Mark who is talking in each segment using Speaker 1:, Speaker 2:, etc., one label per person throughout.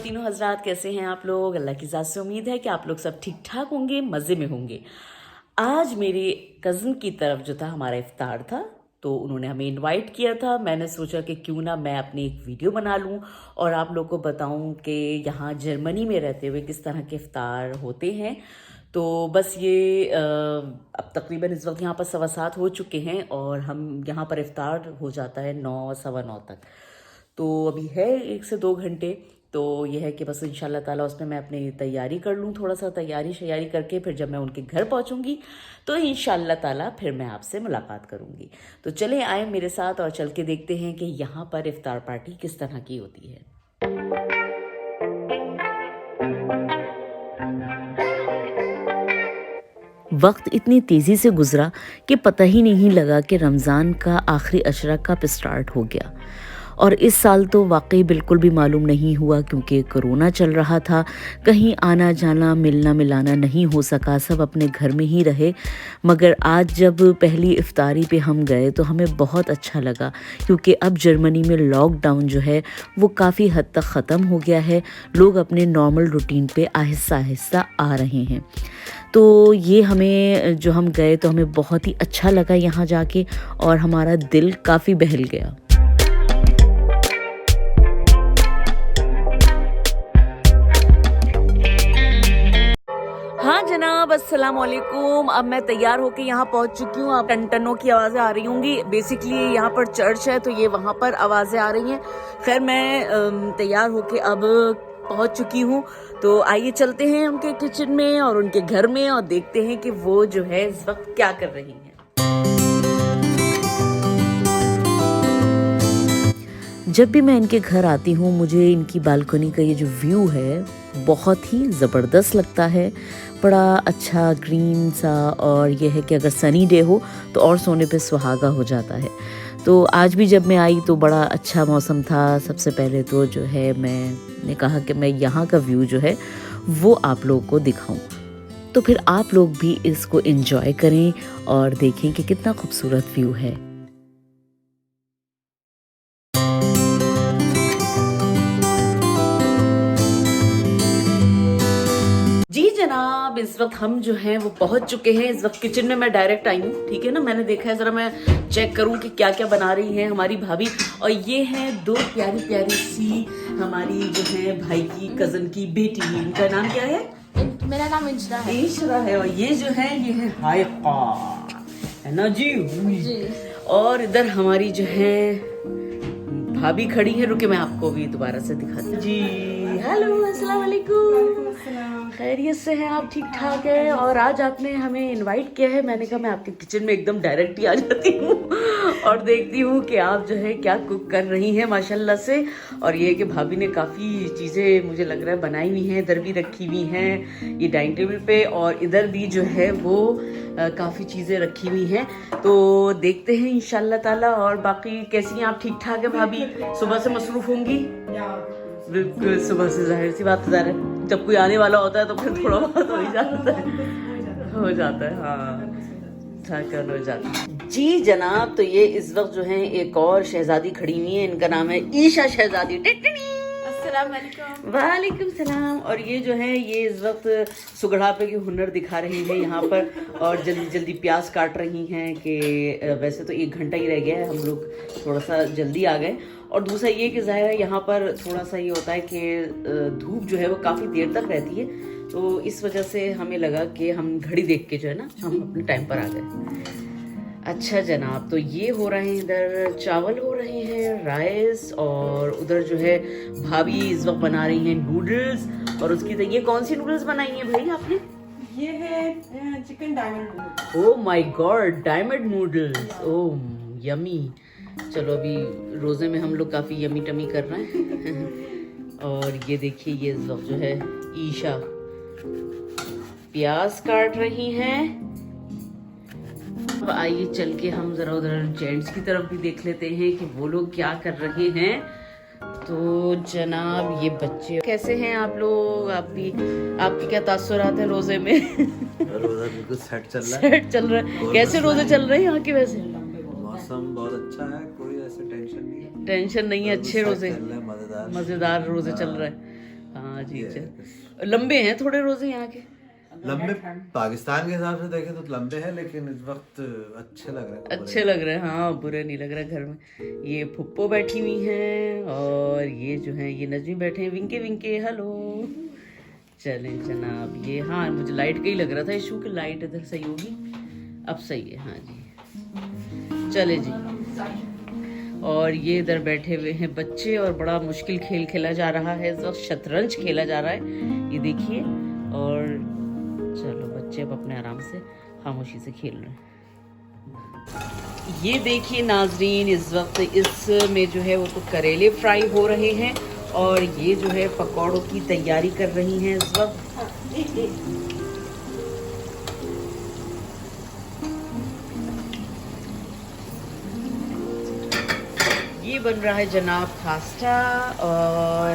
Speaker 1: ख़वातीनो हज़रात, कैसे हैं आप लोग? अल्लाह की ज़ात से उम्मीद है कि आप लोग सब ठीक ठाक होंगे, मज़े में होंगे। आज मेरे कज़न की तरफ जो था हमारा इफ्तार था, तो उन्होंने हमें इनवाइट किया था। मैंने सोचा कि क्यों ना मैं अपनी एक वीडियो बना लूं और आप लोग को बताऊं कि यहाँ जर्मनी में रहते हुए किस तरह के इफ्तार होते हैं। तो बस ये अब तकरीबन इस वक्त यहाँ पर 7:15 हो चुके हैं और हम यहाँ पर इफ्तार हो जाता है 9 सवा 9 तक। तो अभी है 1 से 2 घंटे। तो यह है कि बस इंशाल्लाह ताला उसमें मैं अपनी तैयारी कर लूँ, थोड़ा सा तैयारी शैयारी करके फिर जब मैं उनके घर पहुँचूँगी तो इंशाल्लाह ताला फिर मैं आपसे मुलाकात करूँगी। तो चले आए मेरे साथ और चल के देखते हैं कि यहाँ पर इफ्तार पार्टी किस तरह की होती है। वक्त इतनी तेज़ी से गुजरा कि पता ही नहीं लगा कि रमज़ान का आखिरी अशरा कब स्टार्ट हो गया। और इस साल तो वाकई बिल्कुल भी मालूम नहीं हुआ क्योंकि कोरोना चल रहा था, कहीं आना जाना मिलना मिलाना नहीं हो सका, सब अपने घर में ही रहे। मगर आज जब पहली इफ्तारी पे हम गए तो हमें बहुत अच्छा लगा क्योंकि अब जर्मनी में लॉकडाउन जो है वो काफ़ी हद तक ख़त्म हो गया है। लोग अपने नॉर्मल रूटीन पे आहिस्ता आहिस्ता आ रहे हैं। तो ये हमें जो हम गए तो हमें बहुत ही अच्छा लगा यहाँ जाके और हमारा दिल काफ़ी बहल गया। हाँ जनाब, अस्सलाम वालेकुम। अब मैं तैयार होके यहाँ पहुँच चुकी हूँ। अब टन-टनों की आवाज़ें आ रही होंगी। बेसिकली यहाँ पर चर्च है तो ये वहाँ पर आवाज़ें आ रही हैं। खैर मैं तैयार होके अब पहुँच चुकी हूँ। तो आइए चलते हैं उनके किचन में और उनके घर में और देखते हैं कि वो जो है इस वक्त क्या कर रही हैं। जब भी मैं इनके घर आती हूँ मुझे इनकी बालकनी का ये जो व्यू है बहुत ही ज़बरदस्त लगता है। बड़ा अच्छा ग्रीन सा, और यह है कि अगर सनी डे हो तो और सोने पे सुहागा हो जाता है। तो आज भी जब मैं आई तो बड़ा अच्छा मौसम था। सबसे पहले तो जो है मैंने कहा कि मैं यहाँ का व्यू जो है वो आप लोगों को दिखाऊं, तो फिर आप लोग भी इसको एंजॉय करें और देखें कि कितना खूबसूरत व्यू है। जी जनाब, इस वक्त हम जो हैं वो पहुंच चुके हैं। इस वक्त किचन में मैं डायरेक्ट आई हूँ, ठीक है ना। मैंने देखा है ज़रा मैं चेक करूँ कि क्या क्या बना रही हैं हमारी भाभी। और ये हैं 2 प्यारी प्यारी सी हमारी जो है भाई की कज़न की बेटी। इनका नाम क्या है?
Speaker 2: मेरा नाम इंशरा है।
Speaker 1: इंशरा है। और ये जो है ये है हायका, है ना जी। और इधर हमारी जो है भाभी खड़ी है। रुके मैं आपको भी दोबारा से दिखाती हूँ जी। हेलो, अस्सलाम वालेकुम। खैरियत से हैं आप? ठीक ठाक है। और आज आपने हमें इनवाइट किया है, मैंने कहा मैं आपके किचन में एकदम डायरेक्ट ही आ जाती हूँ और देखती हूँ कि आप जो है क्या कुक कर रही हैं माशाल्लाह से। और ये है कि भाभी ने काफ़ी चीज़ें मुझे लग रहा है बनाई हुई हैं, इधर भी रखी हुई हैं ये डाइनिंग टेबल पे, और इधर भी जो है वो काफ़ी चीज़ें रखी हुई हैं। तो देखते हैं इंशाल्लाह ताला। और बाकी कैसी हैं आप? ठीक ठाक है भाभी? सुबह से मसरूफ़ होंगी? बिल्कुल, सुबह से जाहिर सी बात है, जब कोई आने वाला होता है तो फिर थोड़ा बहुत हो ही जाता है, हो जाता है। हाँ, थकान हो जाती है जी जनाब। तो ये इस वक्त जो है एक और शहजादी खड़ी हुई है, इनका नाम है ईशा शहजादी। वालेकुम सलाम। और ये जो है ये इस वक्त सुगढ़ापे की हुनर दिखा रही है यहाँ पर, और जल्दी जल्दी प्याज काट रही हैं कि वैसे तो 1 घंटा ही रह गया है, हम लोग थोड़ा सा जल्दी आ गए। और दूसरा ये कि ज़ाहिर है यहाँ पर थोड़ा सा ये होता है कि धूप जो है वो काफ़ी देर तक रहती है, तो इस वजह से हमें लगा कि हम घड़ी देख के जो है ना हम अपने टाइम पर आ गए। अच्छा जनाब, तो ये हो रहे हैं इधर चावल हो रहे हैं, राइस, और उधर जो है भाभी इस वक्त बना रही हैं नूडल्स। और उसकी तो ये कौन सी नूडल्स बनाई हैं भाई आपने?
Speaker 2: ये है chicken diamond noodles.
Speaker 1: Oh my God, diamond noodles, oh yummy. चलो अभी रोज़े में हम लोग काफ़ी यमी टमी कर रहे हैं और ये देखिए ये इस वक्त जो है ईशा प्याज काट रही हैं। अब आइए चल के हम जरा उधर जेंट्स की तरफ भी देख लेते हैं कि वो लोग क्या कर रहे हैं। तो जनाब ये बच्चे कैसे हैं आप लोग? आपकी क्या तासुरात है रोजे में?
Speaker 3: रोजा बिल्कुल सेट चल रहा है।
Speaker 1: सेट चल रहा है। कैसे रोजे चल रहे हैं यहाँ के? वैसे
Speaker 3: मौसम बहुत अच्छा है, कोई ऐसे टेंशन नहीं है।
Speaker 1: टेंशन नहीं है, अच्छे रोजे,
Speaker 3: मजेदार
Speaker 1: मजेदार रोजे चल रहे हैं। हाँ जी
Speaker 3: ये
Speaker 1: चल लंबे हैं थोड़े रोजे यहाँ के
Speaker 3: लंबे पाकिस्तान के हिसाब से देखें तो लंबे हैं, लेकिन इस वक्त अच्छे लग रहे हैं।
Speaker 1: अच्छे लग रहे हैं, हाँ बुरे नहीं लग रहा घर में। ये फुप्पो बैठी हुई हैं और ये जो है ये नजमी बैठे हैं विंके विंके हेलो। चलें जनाब ये, हाँ मुझे लाइट का ही लग रहा था इशू कि लाइट इधर सही होगी, अब सही है हाँ जी। चले जी, और ये इधर बैठे हुए हैं बच्चे और बड़ा मुश्किल खेल खेला जा रहा है इस वक्त, शतरंज खेला जा रहा है ये देखिए। और चलो बच्चे अब अपने आराम से खामोशी से खेल रहे हैं। ये देखिए नाजरीन इस वक्त इसमें जो है वो तो करेले फ्राई हो रहे हैं और ये जो है पकौड़ों की तैयारी कर रही हैं इस वक्त। ये बन रहा है जनाब पास्ता और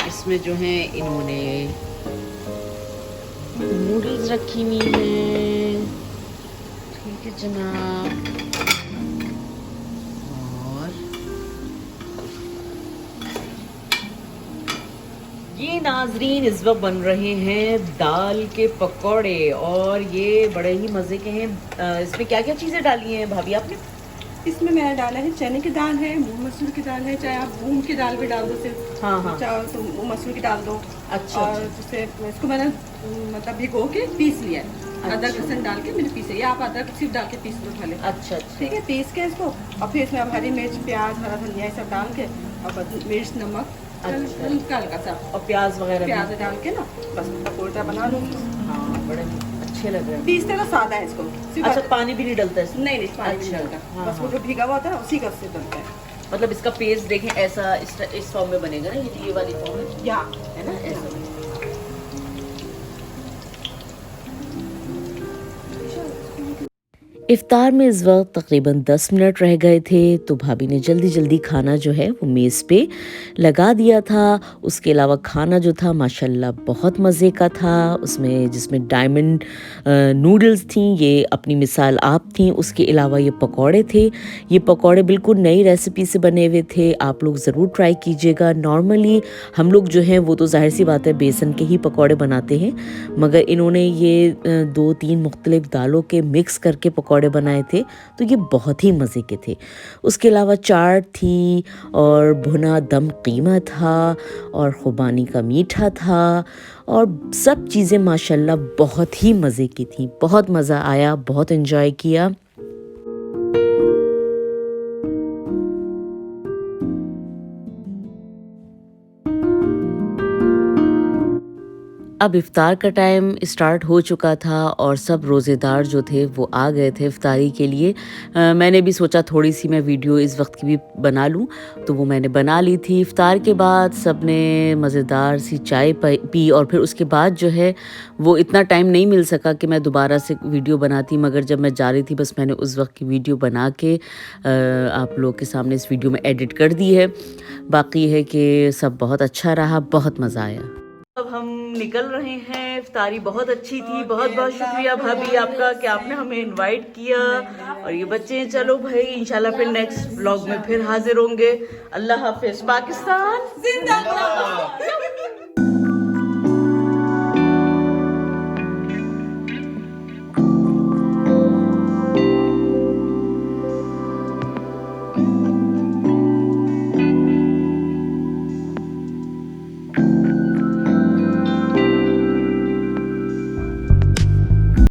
Speaker 1: इसमें जो है इन्होंने नूडल्स रखी हुई हैं, ठीक है जनाब। और ये नाजरीन इस वक्त बन रहे हैं दाल के पकौड़े और ये बड़े ही मज़े के हैं। इसमें क्या क्या चीज़ें डाली हैं भाभी आपने?
Speaker 2: इसमें मैंने डाला है चने की दाल है, मूंग मसूर की दाल है, चाहे आप मूंग की दाल भी डाल दो सिर्फ,
Speaker 1: हाँ हाँ
Speaker 2: चाहे तो मूंग मसूर की डाल दो।
Speaker 1: अच्छा
Speaker 2: और जिससे इसको मैंने मतलब भिगो के पीस लिया है, अदरक लहसुन डाल के मैंने पीसे, या आप अदरक सिर्फ डाल के पीस दो पहले।
Speaker 1: अच्छा अच्छा
Speaker 2: ठीक है, पीस के इसको और फिर इसमें अब हरी मिर्च प्याज हरा धनिया ये सब डाल के और मिर्च नमक हल्का हल्का सा
Speaker 1: और प्याज वगैरह भी?
Speaker 2: प्याज डाल के ना बस पकौड़ा बना लूँगी।
Speaker 1: हाँ बड़े अच्छे लग रहे हैं।
Speaker 2: पीसते का सादा है इसको,
Speaker 1: अच्छा पानी भी नहीं डलता इसमें?
Speaker 2: नहीं नहीं पानी नहीं
Speaker 1: अच्छा,
Speaker 2: डालता,
Speaker 1: हाँ,
Speaker 2: बस वो
Speaker 1: हाँ।
Speaker 2: जो भीगा हुआ होता है ना उसी का उससे बनता है।
Speaker 1: मतलब इसका पेस्ट देखें ऐसा इस फॉर्म में बनेगा ना, ये वाली फॉर्म में
Speaker 2: या
Speaker 1: है ना ऐसा। इफ्तार में इस वक्त तकरीबन 10 मिनट रह गए थे तो भाभी ने जल्दी जल्दी खाना जो है वो मेज़ पे लगा दिया था। उसके अलावा खाना जो था माशाल्लाह बहुत मज़े का था, उसमें जिसमें डायमंड नूडल्स थी, ये अपनी मिसाल आप थी, उसके अलावा ये पकौड़े थे। ये पकौड़े बिल्कुल नई रेसिपी से बने हुए थे, आप लोग ज़रूर ट्राई कीजिएगा। नॉर्मली हम लोग जो हैं वो तो जाहिर सी बात है बेसन के ही पकौड़े बनाते हैं, मगर इन्होंने ये 2-3 मुख्तलिफ दालों के मिक्स करके पकौड़े बनाए थे तो ये बहुत ही मज़े के थे। उसके अलावा चाट थी और भुना दम कीमा था और खुबानी का मीठा था और सब चीज़ें माशाल्लाह बहुत ही मज़े की थी। बहुत मज़ा आया, बहुत एंजॉय किया। अब इफ़्तार का टाइम स्टार्ट हो चुका था और सब रोज़ेदार जो थे वो आ गए थे इफ़्तारी के लिए। मैंने भी सोचा थोड़ी सी मैं वीडियो इस वक्त की भी बना लूँ, तो वो मैंने बना ली थी। इफ़्तार के बाद सब ने मज़ेदार सी चाय पी और फिर उसके बाद जो है वो इतना टाइम नहीं मिल सका कि मैं दोबारा से वीडियो बनाती, मगर जब मैं जा रही थी बस मैंने उस वक्त की वीडियो बना के आप लोग के सामने इस वीडियो में एडिट कर दी है। बाकी है कि सब बहुत अच्छा रहा, बहुत मज़ा आया। अब हम निकल रहे हैं, इफ्तारी बहुत अच्छी थी। बहुत बहुत शुक्रिया भाभी आपका कि आपने हमें इनवाइट किया। और ये बच्चे चलो भाई इंशाल्लाह फिर नेक्स्ट व्लॉग में फिर हाजिर होंगे। अल्लाह हाफिज। पाकिस्तान जिंदाबाद।